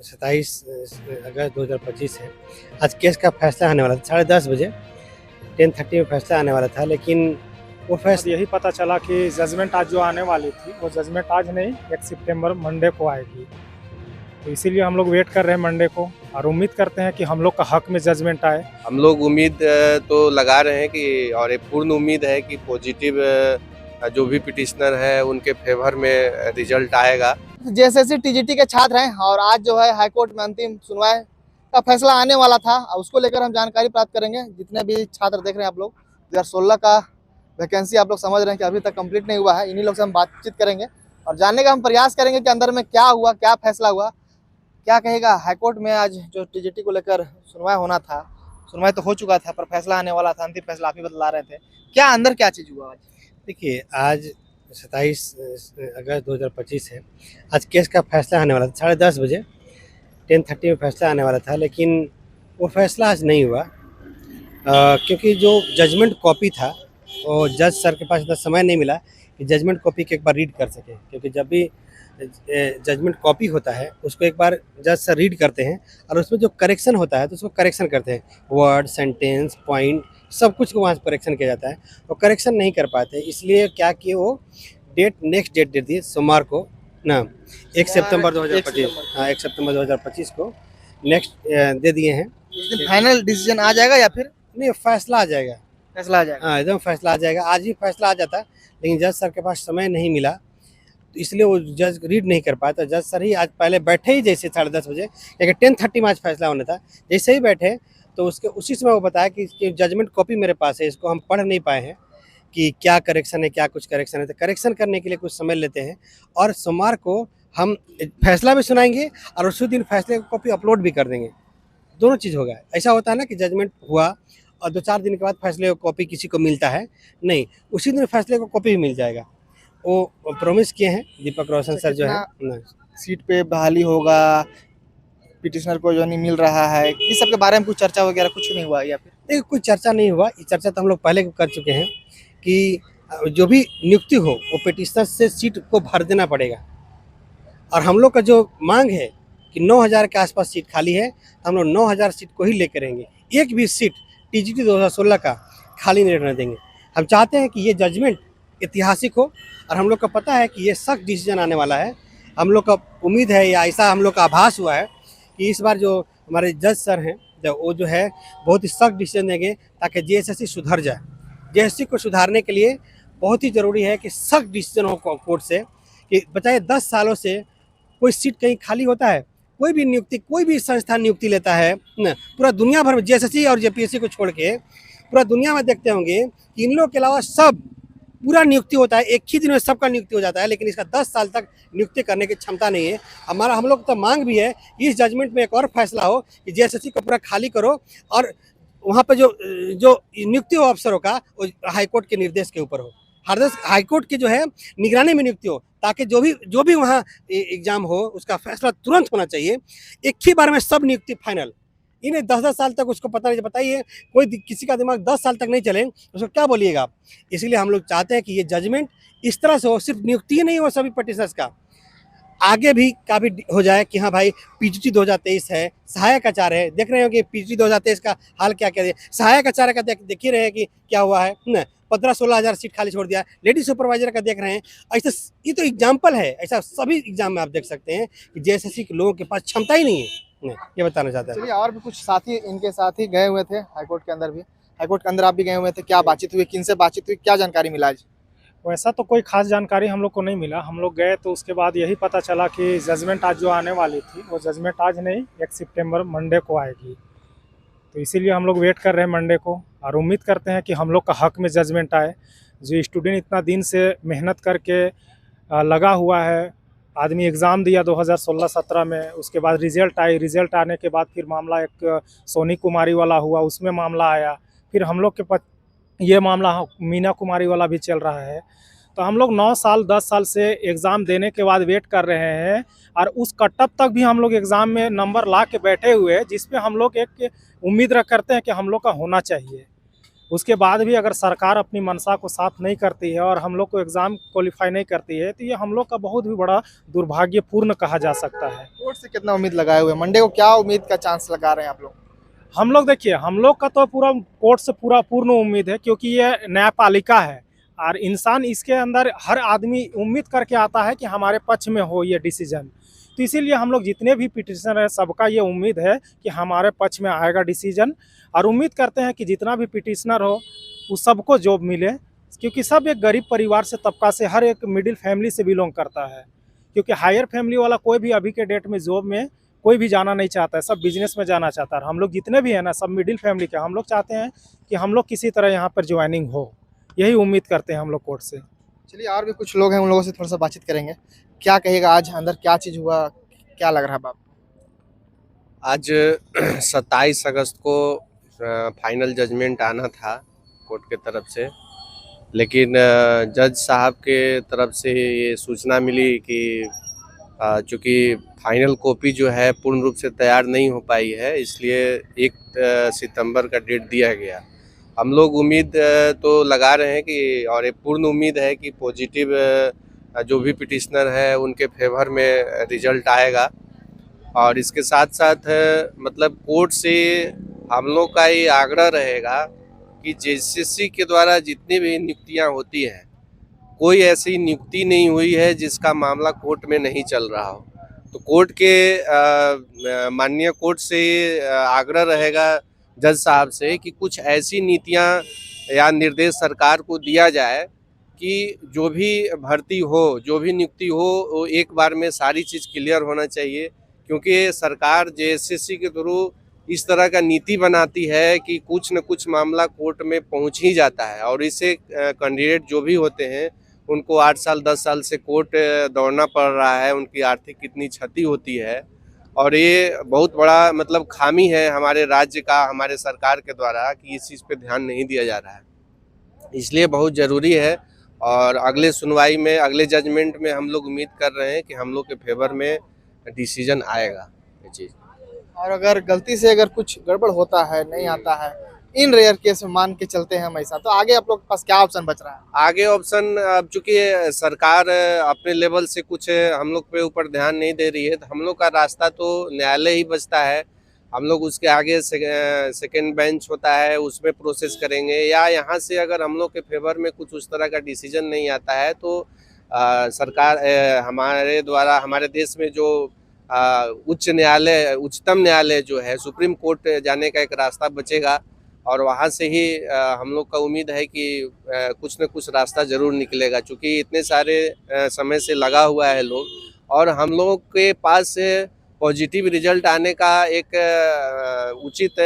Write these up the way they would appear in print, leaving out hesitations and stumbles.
27 अगस्त 2025 है। आज केस का फैसला आने वाला था 10:30 बजे, 10:30 में फैसला आने वाला था, लेकिन वो आज फैसला यही पता चला कि जजमेंट आज जो आने वाली थी वो जजमेंट आज नहीं 1 सितंबर मंडे को आएगी। तो इसीलिए हम लोग वेट कर रहे हैं मंडे को और उम्मीद करते हैं कि हम लोग का हक में जजमेंट आए। हम लोग उम्मीद तो लगा रहे हैं कि, और एक पूर्ण उम्मीद है कि पॉजिटिव जो भी पिटिशनर है उनके फेवर में रिजल्ट आएगा। जेएसएससी टीजीटी के छात्र हैं और आज जो है हाईकोर्ट में अंतिम सुनवाई का फैसला आने वाला था। उसको लेकर हम जानकारी प्राप्त करेंगे। जितने भी छात्र देख रहे हैं आप लोग, 2016 का वैकेंसी आप लोग समझ रहे हैं कि अभी तक कंप्लीट नहीं हुआ है। इन्हीं लोग से हम बातचीत करेंगे और जानने का हम प्रयास करेंगे कि अंदर में क्या हुआ, क्या फैसला हुआ, क्या कहेगा हाईकोर्ट में। आज जो टीजीटी को लेकर सुनवाई होना था, सुनवाई तो हो चुका था, पर फैसला आने वाला था। अंतिम फैसला आप ही बतला रहे थे, क्या अंदर क्या चीज़ हुआ आज? देखिए, आज 27 अगस्त 2025 है। आज केस का फैसला आने वाला था 10:30 बजे, 10:30 में फैसला आने वाला था, लेकिन वो फैसला आज नहीं हुआ क्योंकि जो जजमेंट कॉपी था वो जज सर के पास इतना समय नहीं मिला कि जजमेंट कॉपी को एक बार रीड कर सके। क्योंकि जब भी जजमेंट कॉपी होता है उसको एक बार जज सर रीड करते हैं और उसमें जो करेक्शन होता है तो उसको करेक्शन करते हैं, वर्ड, सेंटेंस, पॉइंट, सब कुछ को वहाँ से करेक्शन किया जाता है। वो करेक्शन नहीं कर पाते, इसलिए क्या किए, वो नेक्स्ट डेट दे दिए सोमवार को ना, 1 सितंबर 2025। हाँ, 1 सितंबर 2025 को नेक्स्ट दे दिए हैं। इस दिन फाइनल डिसीजन आ जाएगा या फिर नहीं, फैसला आ जाएगा। फैसला आ जाएगा? हाँ, एकदम फैसला आ जाएगा। आज ही फैसला आ जाता, लेकिन जज सर के पास समय नहीं मिला, तो इसलिए वो जज रीड नहीं कर पाया। तो जज सर ही आज पहले बैठे ही जैसे 10:30 बजे, लेकिन 10:30 में आज फैसला होना था। जैसे ही बैठे तो उसके उसी समय वो बताया कि इसकी जजमेंट कॉपी मेरे पास है, इसको हम पढ़ नहीं पाए हैं कि क्या करेक्शन है, क्या कुछ करेक्शन है। तो करेक्शन करने के लिए कुछ समय लेते हैं और सोमवार को हम फैसला भी सुनाएंगे और उसी दिन फैसले की कॉपी अपलोड भी कर देंगे। दोनों चीज़ होगा। ऐसा होता है ना कि जजमेंट हुआ और 2-4 दिन के बाद फैसले की कॉपी किसी को मिलता है, नहीं, उसी दिन फैसले को कॉपी भी मिल जाएगा। वो प्रॉमिस किए हैं दीपक रोशन सर जो है ना। सीट पे बहाली होगा, पिटिशनर को जो नहीं मिल रहा है, इस सब के बारे में कुछ चर्चा वगैरह कुछ नहीं हुआ या फिर? देखिए, कोई चर्चा नहीं हुआ। ये चर्चा तो हम लोग पहले कर चुके हैं कि जो भी नियुक्ति हो वो पिटिशनर से सीट को भर देना पड़ेगा। और हम लोग का जो मांग है कि 9,000 के आसपास सीट खाली है, तो हम लोग 9,000 सीट को ही लेकर रहेंगे। एक भी सीट टीजीटी 2016 का खाली नहीं रहने देंगे। हम चाहते हैं कि ये जजमेंट ऐतिहासिक हो और हम लोग को पता है कि ये सख्त डिसीजन आने वाला है। हम लोग का उम्मीद है या ऐसा हम लोग का आभास हुआ है कि इस बार जो हमारे जज सर हैं वो जो है बहुत ही सख्त डिसीजन देंगे ताकि जेएसएससी सुधर जाए। जेएसएससी को सुधारने के लिए बहुत ही ज़रूरी है कि सख्त डिसीजन हो कोर्ट से कि बताइए 10 सालों से कोई सीट कहीं खाली होता है? कोई भी नियुक्ति, कोई भी संस्थान नियुक्ति लेता है ना, पूरा दुनिया भर में जेएसएससी और जेपीएससी को छोड़ के पूरा दुनिया में देखते होंगे कि इन लोगों के अलावा सब पूरा नियुक्ति होता है, एक ही दिन में सबका नियुक्ति हो जाता है, लेकिन इसका 10 साल तक नियुक्ति करने की क्षमता नहीं है। हम लोग तो मांग भी है इस जजमेंट में एक और फैसला हो कि जेएसएससी को पूरा खाली करो और वहाँ पर जो नियुक्ति हो अफसरों का वो हाईकोर्ट के निर्देश के ऊपर हो, हाईकोर्ट की जो है निगरानी में नियुक्ति हो, ताकि जो भी वहाँ एग्जाम हो उसका फैसला तुरंत होना चाहिए। एक ही बार में सब नियुक्ति फाइनल। इन्हें 10-10 साल तक उसको पता नहीं, बताइए कोई किसी का दिमाग 10 साल तक नहीं चले उसको क्या बोलिएगा आप। इसीलिए हम लोग चाहते हैं कि ये जजमेंट इस तरह से हो, सिर्फ नियुक्ति ही नहीं हो सभी पिटिशनर्स का, आगे भी का भी हो जाए कि हाँ भाई पीजीटी 2023 है, सहायक आचार्य है, देख रहे हो कि पीजीटी 2023 का हाल क्या क्या है। सहायक आचार्य का देख ही रहे हैं कि क्या हुआ है ना, 15-16 हज़ार सीट खाली छोड़ दिया। लेडी सुपरवाइजर का देख रहे हैं। ऐसा ये तो एग्जाम्पल है, ऐसा सभी एग्जाम में आप देख सकते हैं कि जेएसएससी के लोगों के पास क्षमता ही नहीं है। ये बताना चाहता है। चलिए, और भी कुछ साथी इनके साथ ही गए हुए थे हाईकोर्ट के अंदर भी। हाईकोर्ट के अंदर आप भी गए हुए थे, क्या बातचीत हुई, किन से बातचीत हुई, क्या जानकारी मिला आज? वैसा तो कोई खास जानकारी हम लोग को नहीं मिला। हम लोग गए तो उसके बाद यही पता चला कि जजमेंट आज जो आने वाली थी वो जजमेंट आज नहीं 1 सितंबर मंडे को आएगी। तो इसीलिए हम लोग वेट कर रहे हैं मंडे को और उम्मीद करते हैं कि हम लोग का हक में जजमेंट आए। जो स्टूडेंट इतना दिन से मेहनत करके लगा हुआ है, आदमी एग्ज़ाम दिया 2016-17 में, उसके बाद रिज़ल्ट आई, रिज़ल्ट आने के बाद फिर मामला एक सोनी कुमारी वाला हुआ, उसमें मामला आया, फिर हम लोग के ये मामला मीना कुमारी वाला भी चल रहा है। तो हम लोग 9 साल 10 साल से एग्ज़ाम देने के बाद वेट कर रहे हैं और उस कटअप तक भी हम लोग एग्ज़ाम में नंबर ला के बैठे हुए हैं, जिस पे हम लोग एक उम्मीद रख करते हैं कि हम लोग का होना चाहिए। उसके बाद भी अगर सरकार अपनी मंशा को साफ नहीं करती है और हम लोग को एग्ज़ाम क्वालिफाई नहीं करती है, तो ये हम लोग का बहुत भी बड़ा दुर्भाग्यपूर्ण कहा जा सकता है। कोर्ट से कितना उम्मीद लगाए हुए हैं? मंडे को क्या उम्मीद का चांस लगा रहे हैं आप लोग? हम लोग देखिए, हम लोग का तो पूरा कोर्ट से पूर्ण उम्मीद है, क्योंकि ये न्यायपालिका है और इंसान इसके अंदर हर आदमी उम्मीद करके आता है कि हमारे पक्ष में हो ये डिसीजन। तो इसीलिए हम लोग जितने भी पिटिशनर हैं सबका ये उम्मीद है कि हमारे पक्ष में आएगा डिसीजन, और उम्मीद करते हैं कि जितना भी पिटिशनर हो उस सबको जॉब मिले, क्योंकि सब एक गरीब परिवार से तबका से, हर एक मिडिल फैमिली से बिलोंग करता है। क्योंकि हायर फैमिली वाला कोई भी अभी के डेट में जॉब में कोई भी जाना नहीं चाहता है, सब बिजनेस में जाना चाहता है। हम लोग जितने भी हैं ना, सब मिडिल फैमिली के, हम लोग चाहते हैं कि हम लोग किसी तरह यहाँ पर ज्वाइनिंग हो, यही उम्मीद करते हैं हम लोग कोर्ट से। चलिए, और भी कुछ लोग हैं, उन लोगों से थोड़ा सा बातचीत करेंगे। क्या कहिएगा, आज अंदर क्या चीज़ हुआ, क्या लग रहा है बाप? आज 27 अगस्त को फाइनल जजमेंट आना था कोर्ट के तरफ से, लेकिन जज साहब के तरफ से ये सूचना मिली कि चूँकि फाइनल कॉपी जो है पूर्ण रूप से तैयार नहीं हो पाई है, इसलिए 1 सितंबर का डेट दिया गया। हम लोग उम्मीद तो लगा रहे हैं कि, और ये पूर्ण उम्मीद है कि पॉजिटिव जो भी पिटिशनर है उनके फेवर में रिजल्ट आएगा। और इसके साथ साथ मतलब कोर्ट से हम लोग का ये आग्रह रहेगा कि जेसीसी के द्वारा जितनी भी नियुक्तियां होती हैं, कोई ऐसी नियुक्ति नहीं हुई है जिसका मामला कोर्ट में नहीं चल रहा हो। तो कोर्ट के माननीय कोर्ट से आग्रह रहेगा जज साहब से कि कुछ ऐसी नीतियां या निर्देश सरकार को दिया जाए कि जो भी भर्ती हो, जो भी नियुक्ति हो, वो एक बार में सारी चीज़ क्लियर होना चाहिए। क्योंकि सरकार जेएसएससी के थ्रू इस तरह का नीति बनाती है कि कुछ न कुछ मामला कोर्ट में पहुंच ही जाता है, और इससे कैंडिडेट जो भी होते हैं उनको 8 साल 10 साल से कोर्ट दौड़ना पड़ रहा है, उनकी आर्थिक कितनी क्षति होती है। और ये बहुत बड़ा मतलब खामी है हमारे राज्य का, हमारे सरकार के द्वारा, कि इस चीज़ पे ध्यान नहीं दिया जा रहा है। इसलिए बहुत ज़रूरी है, और अगले सुनवाई में, अगले जजमेंट में हम लोग उम्मीद कर रहे हैं कि हम लोग के फेवर में डिसीजन आएगा ये चीज़। और अगर गलती से अगर कुछ गड़बड़ होता है, नहीं आता है, इन रेयर केस में मान के चलते हैं हम ऐसा, तो आगे आप लोग के पास क्या ऑप्शन बच रहा है? आगे ऑप्शन, अब चूंकि सरकार अपने लेवल से कुछ हम लोग पे ऊपर ध्यान नहीं दे रही है, तो हम लोग का रास्ता तो न्यायालय ही बचता है। हम लोग उसके आगे सेकेंड बेंच होता है, उसमें प्रोसेस करेंगे, या यहाँ से अगर हम लोग के फेवर में कुछ उस तरह का डिसीजन नहीं आता है तो सरकार हमारे द्वारा, हमारे देश में जो उच्च न्यायालय, उच्चतम न्यायालय जो है, सुप्रीम कोर्ट जाने का एक रास्ता बचेगा। और वहाँ से ही हम लोग का उम्मीद है कि कुछ न कुछ रास्ता ज़रूर निकलेगा, क्योंकि इतने सारे समय से लगा हुआ है लोग, और हम लोग के पास पॉजिटिव रिजल्ट आने का एक उचित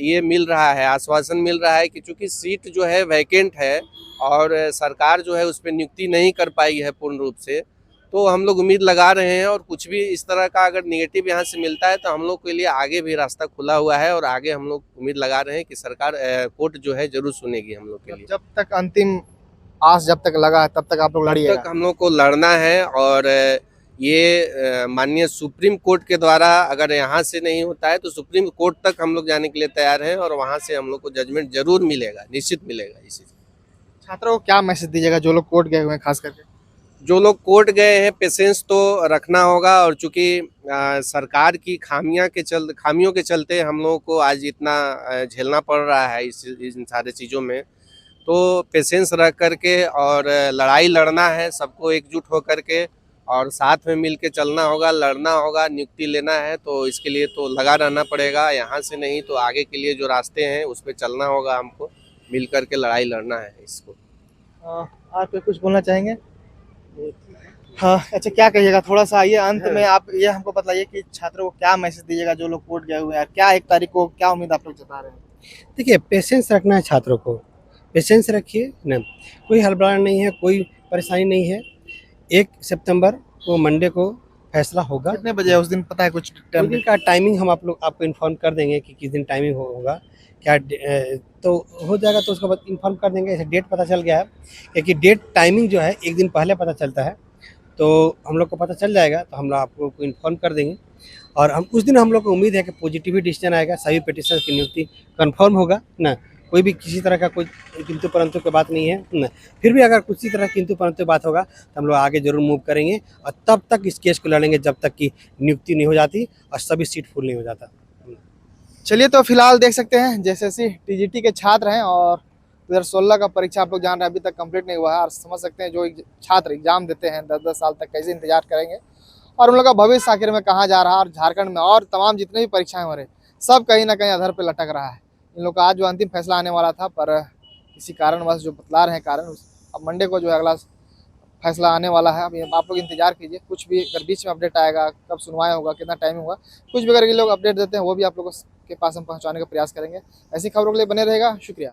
ये मिल रहा है, आश्वासन मिल रहा है कि चूँकि सीट जो है वैकेंट है और सरकार जो है उस पर नियुक्ति नहीं कर पाई है पूर्ण रूप से, तो हम लोग उम्मीद लगा रहे हैं। और कुछ भी इस तरह का अगर नेगेटिव यहाँ से मिलता है तो हम लोग के लिए आगे भी रास्ता खुला हुआ है, और आगे हम लोग उम्मीद लगा रहे हैं कि सरकार, कोर्ट जो है जरूर सुनेगी हम लोग के लिए। जब तक अंतिम आस जब तक लगा है तब तक आप लोग लड़िएगा। तब तक हम लोग को लड़ना है, और ये माननीय सुप्रीम कोर्ट के द्वारा अगर यहाँ से नहीं होता है तो सुप्रीम कोर्ट तक हम लोग जाने के लिए तैयार हैं, और वहाँ से हम लोग को जजमेंट जरूर मिलेगा, निश्चित मिलेगा। इसी छात्रों को क्या मैसेज दीजिएगा जो लोग कोर्ट गए हुए हैं, खास करके? जो लोग कोर्ट गए हैं, पेशेंस तो रखना होगा, और चूंकि सरकार की खामियों के चलते हम लोगों को आज इतना झेलना पड़ रहा है इन सारे चीज़ों में, तो पेशेंस रख करके और लड़ाई लड़ना है, सबको एकजुट होकर के, और साथ में मिल के चलना होगा, लड़ना होगा। नियुक्ति लेना है तो इसके लिए तो लगा रहना पड़ेगा, यहाँ से नहीं तो आगे के लिए जो रास्ते हैं उस पर चलना होगा, हमको मिल करके लड़ाई लड़ना है इसको। आप कुछ बोलना चाहेंगे? हाँ, अच्छा, क्या कहिएगा थोड़ा सा आइए अंत में आप ये हमको बताइए कि छात्रों को क्या मैसेज दीजिएगा जो लोग कोर्ट गए हुए हैं, क्या 1 तारीख को क्या उम्मीद आप लोग जता रहे हैं? देखिए, पेशेंस रखना है छात्रों को, पेशेंस रखिए ना, कोई हड़बड़ाहट नहीं है, कोई परेशानी नहीं है। 1 सितंबर को मंडे को फैसला होगा। कितने बजे है उस दिन, पता है कुछ उस टाइम? दिन का टाइमिंग हम आपको इन्फॉर्म कर देंगे कि किस दिन टाइमिंग होगा, क्या तो हो जाएगा, तो उसके बाद इन्फॉर्म कर देंगे। ऐसे डेट पता चल गया है, क्योंकि डेट टाइमिंग जो है 1 दिन पहले पता चलता है, तो हम लोग को पता चल जाएगा, तो हम लोग आपको इन्फॉर्म कर देंगे। और हम उस दिन हम लोग को उम्मीद है कि पॉजिटिव डिसीजन आएगा, सभी पिटिशन की नियुक्ति कंफर्म होगा ना, कोई भी किसी तरह का कोई किंतु परंतु की बात नहीं है न। फिर भी अगर किसी तरह किंतु परंतु बात होगा तो हम लोग आगे जरूर मूव करेंगे और तब तक इस केस को लड़ेंगे जब तक कि नियुक्ति नहीं हो जाती और सभी सीट फुल नहीं हो जाता। चलिए, तो फिलहाल देख सकते हैं जेएसएससी टीजीटी के छात्र हैं और 2016 का परीक्षा आप लोग जान रहे हैं अभी तक कंप्लीट नहीं हुआ है, और समझ सकते हैं जो छात्र एग्जाम देते हैं 10-10 साल तक कैसे इंतजार करेंगे और उन लोग का भविष्य आखिर में कहाँ जा रहा है। और झारखंड में और तमाम जितने भी परीक्षाएं हो रही सब कहीं ना कहीं अधर पे लटक रहा है। इन लोग का आज जो अंतिम फैसला आने वाला था, पर किसी कारणवश जो बतला रहे हैं कारण, अब मंडे को जो है अगला फैसला आने वाला है। अभी आप लोग इंतजार कीजिए, कुछ भी अगर बीच में अपडेट आएगा, कब सुनवाई होगा, कितना टाइमिंग होगा, कुछ भी अगर ये लोग अपडेट देते हैं वो भी आप लोगों के पास हम पहुंचाने का प्रयास करेंगे। ऐसी खबरों के लिए बने रहेगा। शुक्रिया।